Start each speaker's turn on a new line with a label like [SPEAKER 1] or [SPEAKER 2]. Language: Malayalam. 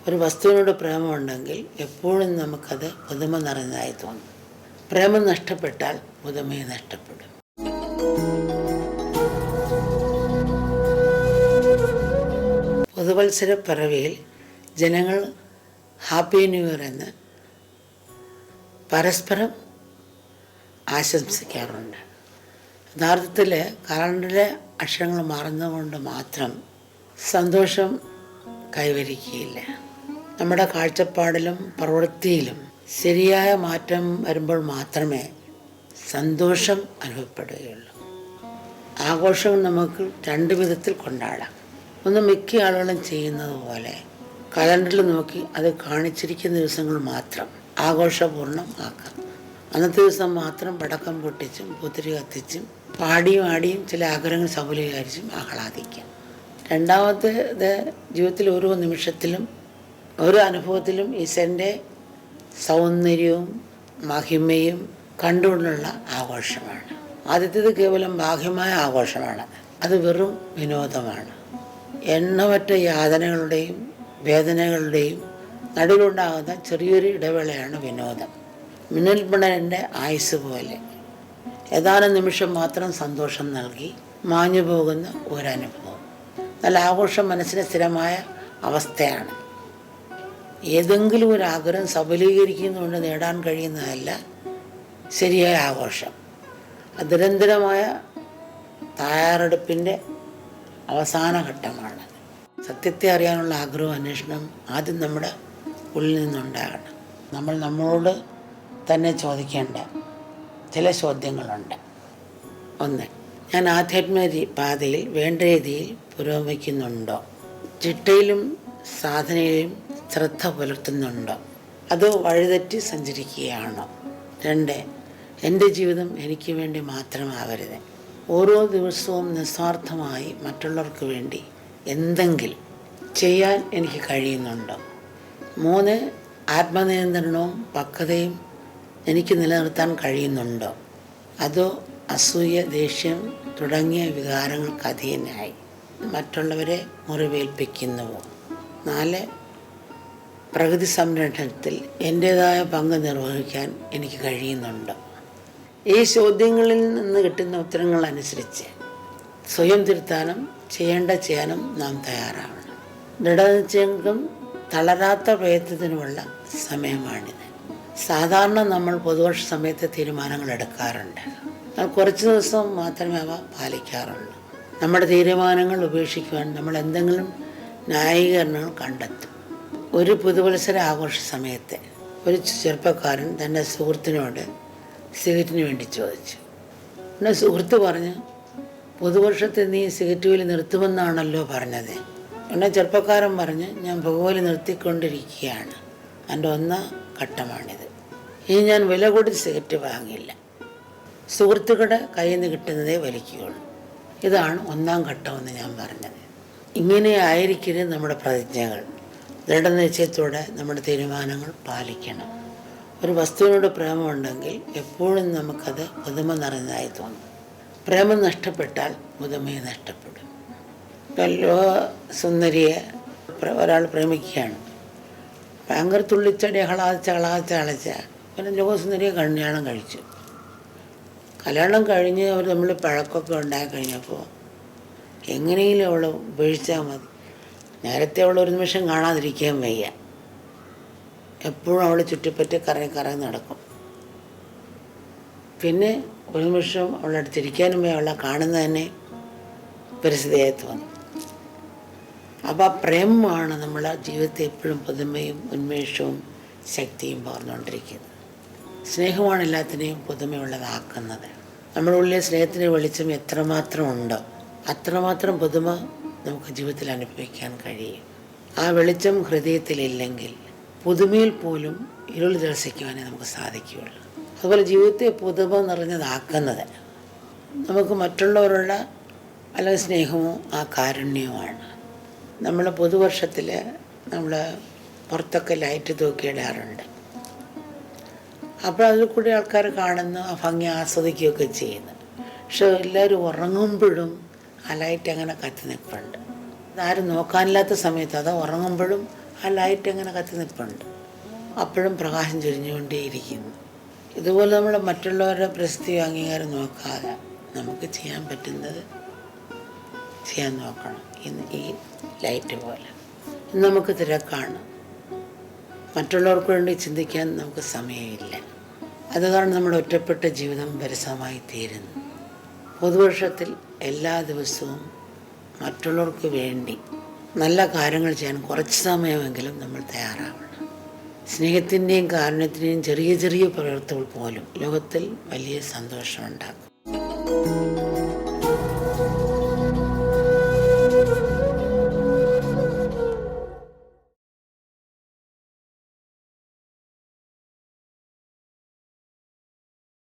[SPEAKER 1] ഒരു വസ്തുവിനോട് പ്രേമമുണ്ടെങ്കിൽ എപ്പോഴും നമുക്കത് പുതുമ നിറഞ്ഞതായി തോന്നും. പ്രേമം നഷ്ടപ്പെട്ടാൽ പുതുമയെ നഷ്ടപ്പെടും. പുതുവത്സര പിറവിയിൽ ജനങ്ങൾ ഹാപ്പി ന്യൂ ഇയർ എന്ന് പരസ്പരം ആശംസിക്കാറുണ്ട്. യഥാർത്ഥത്തിൽ കലണ്ടറിലെ അക്ഷരങ്ങൾ മാറുന്നതുകൊണ്ട് മാത്രം സന്തോഷം കൈവരിക്കുകയില്ല. നമ്മുടെ കാഴ്ചപ്പാടിലും പ്രവൃത്തിയിലും ശരിയായ മാറ്റം വരുമ്പോൾ മാത്രമേ സന്തോഷം അനുഭവപ്പെടുകയുള്ളൂ. ആഘോഷം നമുക്ക് രണ്ട് വിധത്തിൽ കൊണ്ടാടാം. ഒന്ന്, മിക്ക ആളുകളും ചെയ്യുന്നത് പോലെ കലണ്ടറിൽ നോക്കി അത് കാണിച്ചിരിക്കുന്ന ദിവസങ്ങൾ മാത്രം ആഘോഷപൂർണ്ണം ആക്കാം. അന്നത്തെ ദിവസം മാത്രം പടക്കം പൊട്ടിച്ചും പുത്തിരി കത്തിച്ചും പാടിയും ആടിയും ചില ആഗ്രഹങ്ങൾ സഫലീകരിച്ചും ആഹ്ലാദിക്കാം. രണ്ടാമത്തേത്, ജീവിതത്തിൽ ഓരോ നിമിഷത്തിലും ഓരോ അനുഭവത്തിലും ഈശ്വരൻ്റെ സൗന്ദര്യവും മഹിമയും കണ്ടുകൊണ്ടുള്ള ആഘോഷമാണ്. ആദ്യത്തേത് കേവലം ബാഹ്യമായ ആഘോഷമാണ്. അത് വെറും വിനോദമാണ്. എണ്ണമറ്റ യാതനകളുടെയും വേദനകളുടെയും നടുവിലുണ്ടാകുന്ന ചെറിയൊരു ഇടവേളയാണ് വിനോദം. മിന്നൽപ്പിണരൻ്റെ ആയുസ് പോലെ ഏതാനും നിമിഷം മാത്രം സന്തോഷം നൽകി മാഞ്ഞു പോകുന്ന ഒരനുഭവം. നല്ല ആഘോഷം മനസ്സിന് സ്ഥിരമായ അവസ്ഥയാണ്. ഏതെങ്കിലും ഒരു ആഗ്രഹം സഫലീകരിക്കുന്നതുകൊണ്ട് നേടാൻ കഴിയുന്നതല്ല ശരിയായ ആഘോഷം. നിരന്തരമായ തയ്യാറെടുപ്പിൻ്റെ അവസാന ഘട്ടമാണ്. സത്യത്തെ അറിയാനുള്ള ആഗ്രഹവും അന്വേഷണം ആദ്യം നമ്മുടെ ഉള്ളിൽ നിന്നുണ്ടാകണം. നമ്മൾ നമ്മളോട് തന്നെ ചോദിക്കേണ്ട ചില ചോദ്യങ്ങളുണ്ട്. ഒന്ന്, ഞാൻ ആധ്യാത്മിക പാതയിൽ വേണ്ട രീതിയിൽ പുരോഗമിക്കുന്നുണ്ടോ? ചിട്ടയിലും സാധനയിലും ശ്രദ്ധ പുലർത്തുന്നുണ്ടോ? അതോ വഴിതെറ്റി സഞ്ചരിക്കുകയാണോ? രണ്ട്, എൻ്റെ ജീവിതം എനിക്ക് വേണ്ടി മാത്രമാകരുത്. ഓരോ ദിവസവും നിസ്വാർത്ഥമായി മറ്റുള്ളവർക്ക് വേണ്ടി എന്തെങ്കിലും ചെയ്യാൻ എനിക്ക് കഴിയുന്നുണ്ടോ? മൂന്ന്, ആത്മനിയന്ത്രണവും പക്വതയും എനിക്ക് നിലനിർത്താൻ കഴിയുന്നുണ്ടോ? അതോ അസൂയ, ദേഷ്യം തുടങ്ങിയ വികാരങ്ങൾക്ക് അധീനമായി മറ്റുള്ളവരെ മുറിവേൽപ്പിക്കുന്നുവോ? നാല്, പ്രകൃതി സംരക്ഷണത്തിൽ എൻ്റേതായ പങ്ക് നിർവഹിക്കാൻ എനിക്ക് കഴിയുന്നുണ്ടോ? ഈ ചോദ്യങ്ങളിൽ നിന്ന് കിട്ടുന്ന ഉത്തരങ്ങൾ അനുസരിച്ച് സ്വയം തിരുത്താനും ചെയ്യാനും നാം തയ്യാറാവണം. ദൃഢനിശ്ചയങ്ങൾക്കും തളരാത്ത പ്രയത്നത്തിനുമുള്ള സമയമാണിത്. സാധാരണ നമ്മൾ പൊതുവർഷ സമയത്ത് തീരുമാനങ്ങൾ എടുക്കാറുണ്ട്. എന്നാൽ കുറച്ച് ദിവസം മാത്രമേ അവ പാലിക്കാറുള്ളൂ. നമ്മുടെ തീരുമാനങ്ങൾ ഉപേക്ഷിക്കുവാൻ നമ്മൾ എന്തെങ്കിലും ന്യായീകരണങ്ങൾ കണ്ടെത്തും. ഒരു പുതുവത്സര ആഘോഷ സമയത്ത് ഒരു ചെറുപ്പക്കാരൻ തൻ്റെ സുഹൃത്തിനോട് സിഗരറ്റിന് വേണ്ടി ചോദിച്ചു. പിന്നെ സുഹൃത്ത് പറഞ്ഞു, പുതുവർഷത്തെ നീ സിഗരറ്റ് വലി നിർത്തുമെന്നാണല്ലോ പറഞ്ഞത്. പിന്നെ ചെറുപ്പക്കാരൻ പറഞ്ഞ്, ഞാൻ പുകവലി നിർത്തിക്കൊണ്ടിരിക്കുകയാണ്. എൻ്റെ ഒന്നാം ഘട്ടമാണിത്. ഇനി ഞാൻ വില കൊടുത്ത് സിഗരറ്റ് വാങ്ങില്ല. സുഹൃത്തുക്കളുടെ കയ്യിൽ നിന്ന് കിട്ടുന്നതേ വലിക്കുകയുള്ളൂ. ഇതാണ് ഒന്നാം ഘട്ടമെന്ന് ഞാൻ പറഞ്ഞത്. ഇങ്ങനെ ആയിരിക്കരുത് നമ്മുടെ പ്രതിജ്ഞകൾ. ദൃഢനിശ്ചയത്തോടെ നമ്മുടെ തീരുമാനങ്ങൾ പാലിക്കണം. ഒരു വസ്തുവിനോട് പ്രേമമുണ്ടെങ്കിൽ എപ്പോഴും നമുക്കത് പുതുമ നിറഞ്ഞതായി തോന്നും. പ്രേമം നഷ്ടപ്പെട്ടാൽ പുതുമയെ നഷ്ടപ്പെടും. ലോക സുന്ദരിയെ ഒരാൾ പ്രേമിക്കുകയാണ്. ഭയങ്കര തുള്ളിച്ചടി കളാച്ച പിന്നെ ലോകസുന്ദരിയെ കല്യാണം കഴിച്ചു. കല്യാണം കഴിഞ്ഞ് അവർ തമ്മിൽ പഴക്കമൊക്കെ ഉണ്ടായി കഴിഞ്ഞപ്പോൾ എങ്ങനെയെങ്കിലും അവൾ ഉപേക്ഷിച്ചാൽ മതി. നേരത്തെ അവൾ ഒരു നിമിഷം കാണാതിരിക്കാൻ വയ്യ. എപ്പോഴും അവൾ ചുറ്റിപ്പറ്റി കറങ്ങി നടക്കും. പിന്നെ ഒരു നിമിഷം അവളുടെ അടുത്തിരിക്കാനും വയ്യ. അവളെ കാണുന്നത് തന്നെ പരിസ്ഥിതിയായി തോന്നി. അപ്പോൾ ആ പ്രേമമാണ് നമ്മളെ ജീവിതത്തെ എപ്പോഴും പുതുമയും ഉന്മേഷവും ശക്തിയും പകർന്നുകൊണ്ടിരിക്കുന്നത്. സ്നേഹമാണ് എല്ലാത്തിനെയും പുതുമയുള്ളതാക്കുന്നത്. നമ്മുടെ ഉള്ളിലെ സ്നേഹത്തിൻ്റെ വെളിച്ചം എത്രമാത്രം ഉണ്ടോ അത്രമാത്രം പുതുമ നമുക്ക് ജീവിതത്തിൽ അനുഭവിക്കാൻ കഴിയും. ആ വെളിച്ചം ഹൃദയത്തിലില്ലെങ്കിൽ പുതുമയിൽ പോലും ഇരുൾ ദർശിക്കുവാനേ നമുക്ക് സാധിക്കുകയുള്ളൂ. അതുപോലെ ജീവിതത്തെ പുതുമ നിറഞ്ഞതാക്കുന്നത് നമുക്ക് മറ്റുള്ളവരുടെ അല്ലെങ്കിൽ സ്നേഹമോ ആ കാരുണ്യവുമാണ്. നമ്മൾ പുതുവർഷത്തിൽ നമ്മൾ പുറത്തൊക്കെ ലൈറ്റ് തൂക്കിയിടാറുണ്ട്. അപ്പോൾ അതിൽ കൂടി ആൾക്കാർ കാണുന്നു, ആ ഭംഗി ആസ്വദിക്കുകയൊക്കെ ചെയ്യുന്നു. പക്ഷെ എല്ലാവരും ഉറങ്ങുമ്പോഴും ആ ലൈറ്റ് അങ്ങനെ കത്തി നിൽപ്പുണ്ട്. ആരും നോക്കാനില്ലാത്ത സമയത്ത് അത് ഉറങ്ങുമ്പോഴും ആ ആ ലൈറ്റ് അങ്ങനെ കത്തി നിൽപ്പുണ്ട്, അപ്പോഴും പ്രകാശം ചൊരിഞ്ഞുകൊണ്ടേയിരിക്കുന്നു. ഇതുപോലെ നമ്മൾ മറ്റുള്ളവരുടെ പ്രസിദ്ധിയോ അംഗീകാരം നോക്കാതെ നമുക്ക് ചെയ്യാൻ പറ്റുന്നത് ചെയ്യാൻ നോക്കണം. ഇന്ന് ഈ ലൈറ്റ് പോലെ ഇന്ന് നമുക്ക് തിരക്കാണ്, മറ്റുള്ളവർക്ക് വേണ്ടി ചിന്തിക്കാൻ നമുക്ക് സമയമില്ല. അത് കാരണം നമ്മുടെ ഒറ്റപ്പെട്ട ജീവിതം വിരസമായി തീരുന്നു. പൊതുവർഷത്തിൽ എല്ലാ ദിവസവും മറ്റുള്ളവർക്ക് വേണ്ടി നല്ല കാര്യങ്ങൾ ചെയ്യാൻ കുറച്ച് സമയമെങ്കിലും നമ്മൾ തയ്യാറാവണം. സ്നേഹത്തിൻ്റെയും കാരുണ്യത്തിൻ്റെയും ചെറിയ ചെറിയ പ്രവൃത്തികൾ പോലും ലോകത്തിൽ വലിയ സന്തോഷമുണ്ടാക്കും.